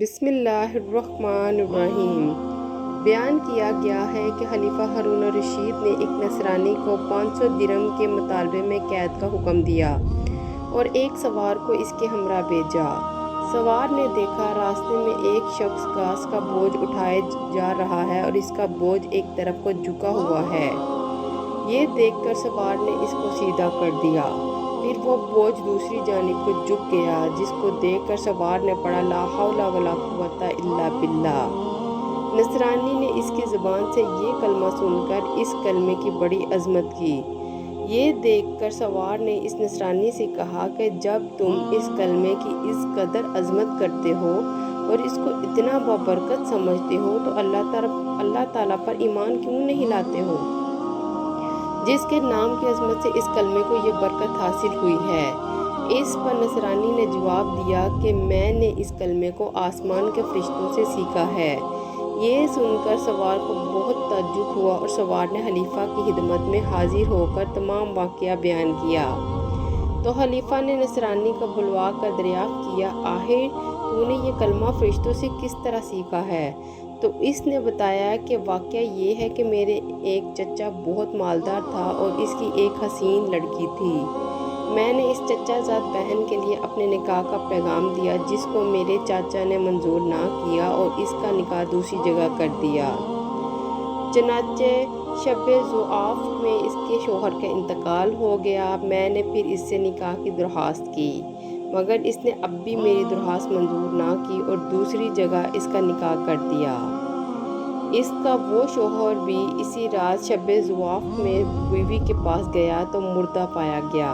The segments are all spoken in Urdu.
بسم اللہ الرحمن الرحیم۔ بیان کیا گیا ہے کہ خلیفہ ہارون الرشید نے ایک نصرانی کو 500 درہم کے مطالبے میں قید کا حکم دیا اور ایک سوار کو اس کے ہمراہ بھیجا۔ سوار نے دیکھا راستے میں ایک شخص گھاس کا بوجھ اٹھائے جا رہا ہے اور اس کا بوجھ ایک طرف کو جھکا ہوا ہے۔ یہ دیکھ کر سوار نے اس کو سیدھا کر دیا۔ پھر وہ بوجھ دوسری جانب کو جھک گیا، جس کو دیکھ کر سوار نے پڑھا لا حول ولا قوت الا باللہ۔ نصرانی نے اس کی زبان سے یہ کلمہ سن کر اس کلمے کی بڑی عظمت کی۔ یہ دیکھ کر سوار نے اس نصرانی سے کہا کہ جب تم اس کلمے کی اس قدر عظمت کرتے ہو اور اس کو اتنا بابرکت سمجھتے ہو تو اللہ تعالیٰ پر ایمان کیوں نہیں لاتے ہو، جس کے نام کی عظمت سے اس کلمے کو یہ برکت حاصل ہوئی ہے۔ اس پر نصرانی نے جواب دیا کہ میں نے اس کلمے کو آسمان کے فرشتوں سے سیکھا ہے۔ یہ سن کر سوار کو بہت تعجب ہوا اور سوار نے خلیفہ کی خدمت میں حاضر ہو کر تمام واقعہ بیان کیا۔ تو خلیفہ نے نصرانی کو بلوا کر دریافت کیا، آخر تو نے یہ کلمہ فرشتوں سے کس طرح سیکھا ہے؟ تو اس نے بتایا کہ واقعہ یہ ہے کہ میرے ایک چچا بہت مالدار تھا اور اس کی ایک حسین لڑکی تھی۔ میں نے اس چچا زاد بہن کے لیے اپنے نکاح کا پیغام دیا، جس کو میرے چاچا نے منظور نہ کیا اور اس کا نکاح دوسری جگہ کر دیا۔ چنانچہ شب ضعاف میں اس کے شوہر کا انتقال ہو گیا۔ میں نے پھر اس سے نکاح کی درخواست کی، مگر اس نے اب بھی میری درخواست منظور نہ کی اور دوسری جگہ اس کا نکاح کر دیا۔ اس کا وہ شوہر بھی اسی رات شب ضعاف میں بیوی کے پاس گیا تو مردہ پایا گیا۔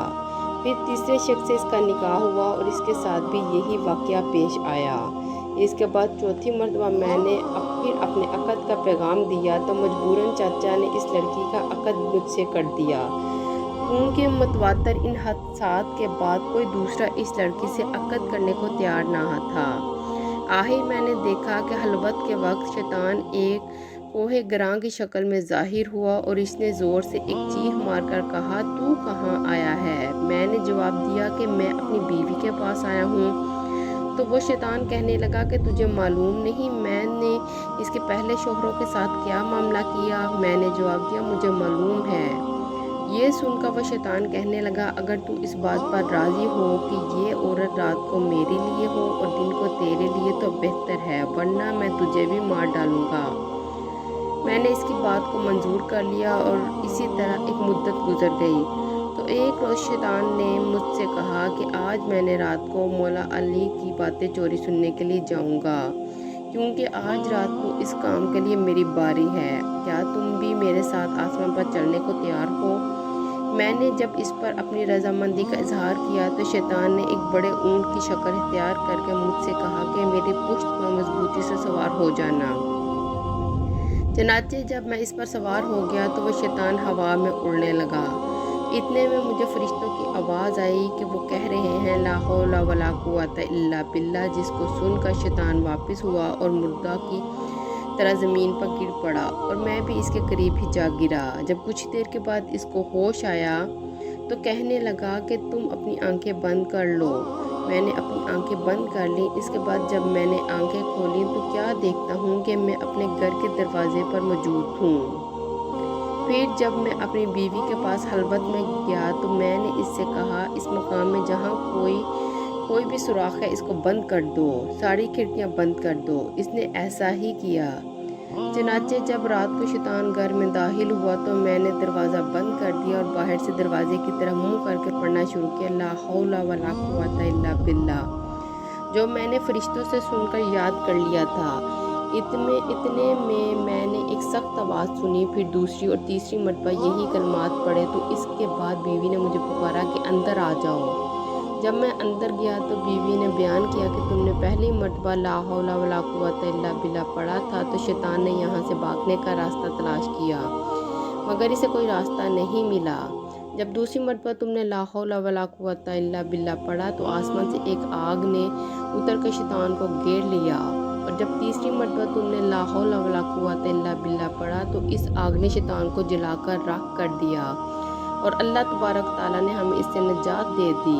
پھر تیسرے شخص سے اس کا نکاح ہوا اور اس کے ساتھ بھی یہی واقعہ پیش آیا۔ اس کے بعد چوتھی مرتبہ میں نے پھر اپنے عقد کا پیغام دیا تو مجبوراً چاچا نے اس لڑکی کا عقد مجھ سے کر دیا، کیونکہ متواتر ان حادثات کے بعد کوئی دوسرا اس لڑکی سے عقد کرنے کو تیار نہ تھا۔ آخر میں نے دیکھا کہ خلوت کے وقت شیطان ایک کوہ گراں کی شکل میں ظاہر ہوا اور اس نے زور سے ایک چیخ مار کر کہا، تو کہاں آیا ہے؟ میں نے جواب دیا کہ میں اپنی بیوی کے پاس آیا ہوں۔ تو وہ شیطان کہنے لگا کہ تجھے معلوم نہیں میں نے اس کے پہلے شوہروں کے ساتھ کیا معاملہ کیا؟ میں نے جواب دیا مجھے معلوم ہے۔ یہ سن کر وہ شیطان کہنے لگا، اگر تو اس بات پر راضی ہو کہ یہ عورت رات کو میرے لیے ہو اور دن کو تیرے لیے تو بہتر ہے، ورنہ میں تجھے بھی مار ڈالوں گا۔ میں نے اس کی بات کو منظور کر لیا اور اسی طرح ایک مدت گزر گئی۔ تو ایک روز شیطان نے مجھ سے کہا کہ آج میں نے رات کو مولا علی کی باتیں چوری سننے کے لیے جاؤں گا، کیونکہ آج رات کو اس کام کے لیے میری باری ہے۔ کیا تم بھی میرے ساتھ آسمان پر چلنے کو تیار ہو؟ میں نے جب اس پر اپنی رضامندی کا اظہار کیا تو شیطان نے ایک بڑے اونٹ کی شکل اختیار کر کے مجھ سے کہا کہ میری پشت پر مضبوطی سے سوار ہو جانا۔ چنانچہ جب میں اس پر سوار ہو گیا تو وہ شیطان ہوا میں اڑنے لگا۔ اتنے میں مجھے فرشتوں کی آواز آئی کہ وہ کہہ رہے ہیں لا حول ولا قوت الا باللہ، جس کو سن کر شیطان واپس ہوا اور مردہ کی طرح زمین پر گر پڑا اور میں بھی اس کے قریب ہی جا گرا۔ جب کچھ دیر کے بعد اس کو ہوش آیا تو کہنے لگا کہ تم اپنی آنکھیں بند کر لو۔ میں نے اپنی آنکھیں بند کر لیں۔ اس کے بعد جب میں نے آنکھیں کھولیں تو کیا دیکھتا ہوں کہ میں اپنے گھر کے دروازے پر موجود ہوں۔ پھر جب میں اپنی بیوی کے پاس خلوت میں گیا تو میں نے اس سے کہا، اس مقام میں جہاں کوئی بھی سوراخ ہے اس کو بند کر دو، ساری کھڑکیاں بند کر دو۔ اس نے ایسا ہی کیا۔ چنانچہ جب رات کو شیطان گھر میں داخل ہوا تو میں نے دروازہ بند کر دیا اور باہر سے دروازے کی طرف منہ کر کے پڑھنا شروع کیا لا حول ولا قوت الا باللہ، جو میں نے فرشتوں سے سن کر یاد کر لیا تھا۔ اتنے میں نے ایک سخت آواز سنی، پھر دوسری اور تیسری مرتبہ یہی کلمات پڑھے تو اس کے بعد بیوی نے مجھے پکارا کہ اندر آ جاؤ۔ جب میں اندر گیا تو بیوی نے بیان کیا کہ تم نے پہلی مرتبہ لا حول ولا قوت الا باللہ پڑھا تھا تو شیطان نے یہاں سے بھاگنے کا راستہ تلاش کیا، مگر اسے کوئی راستہ نہیں ملا۔ جب دوسری مرتبہ تم نے لا حول ولا قوت الا باللہ پڑھا تو آسمان سے ایک آگ نے اتر کر شیطان کو گھیر لیا، اور جب تیسری مرتبہ تم نے لا حول ولا قوت الا باللہ پڑھا تو اس آگ نے شیطان کو جلا کر راکھ کر دیا، اور اللہ تبارک تعالیٰ نے ہمیں اس سے نجات دے دی۔